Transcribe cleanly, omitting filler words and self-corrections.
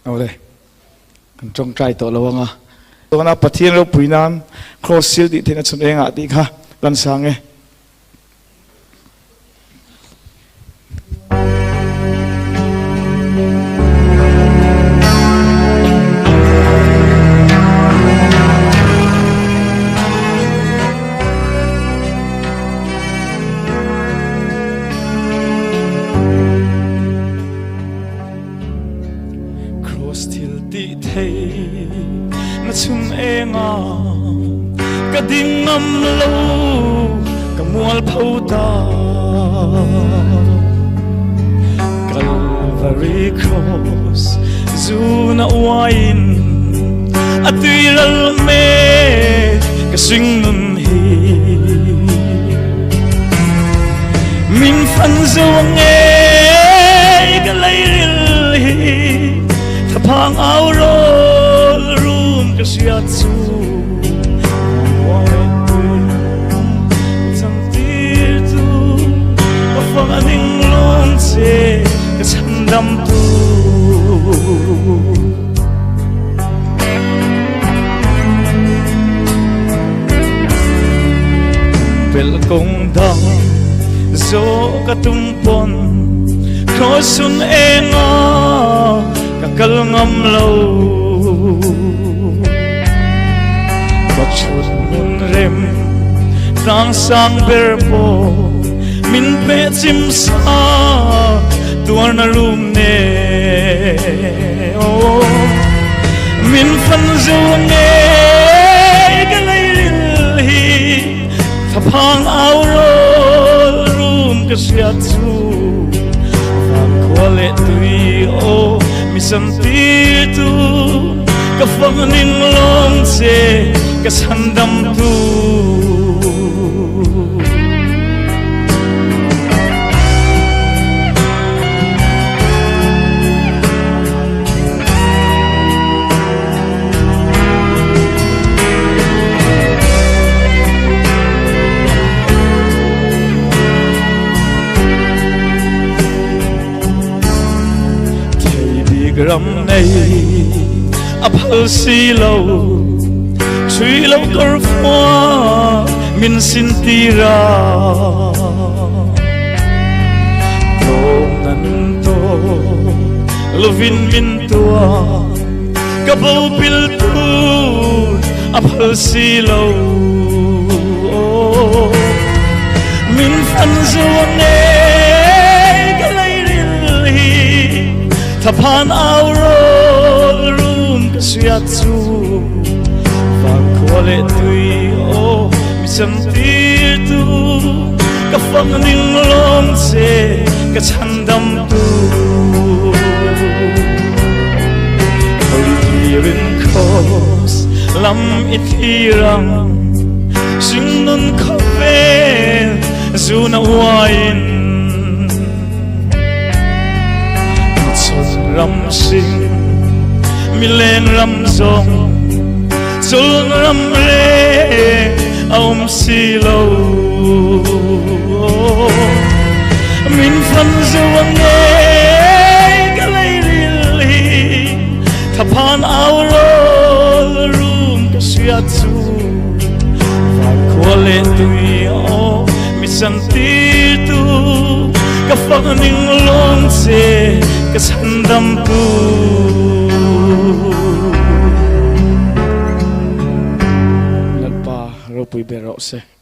เอาเลยกันจงใจตัวเราไงตัวนั้นปะเทียนเราปุยนั้นครอสซิลดิเทนัชนเองอ่ะดีค่ะลันสังเงนัชนเองอ่ะกระดิ่งงำลูกระมวลเผาตา Calvary Cross จูน่าวายนอตุยรัลเมกระสิงนุนฮีมินฟันจวงเอกะไลริลฮีถ้าพังเอาโรSiatu Cantik tu Kefanganing lonce Kecandam tu Pel kongdang Zo katumpon Krosun enga Kakal ngamlaw Chut mun rem Tang sang berpo Min pe chim sa Tuar na lum ne Min fan zo ne Galay lil hi Thapang au ro Rum ka siya tu Fang kwale tui o Misan tu Kafanganing lonce Kasandam tu Thầy đi gram này ấp hal si lâu Truy lâu cor pha min sin tira Tom nan to lovin min tua Kabau pil tu ap hal si lâu Min fan zuane galay ril hi Thapan au room kasuyatsu Kwale tui o Misan tu Kafanganing lonce Kachandam tu Hoy tirin kos Lam itirang Singnun kaven Zuna wain Matson ram sing Milen ram zong Sul ram re Aum silo Min fan zuang ne Galay lil hi Thapan au ro Rum kasiyatsu Fag kwale tui o Misan tu Kafanganing lonce Kasandam tu Pui berok se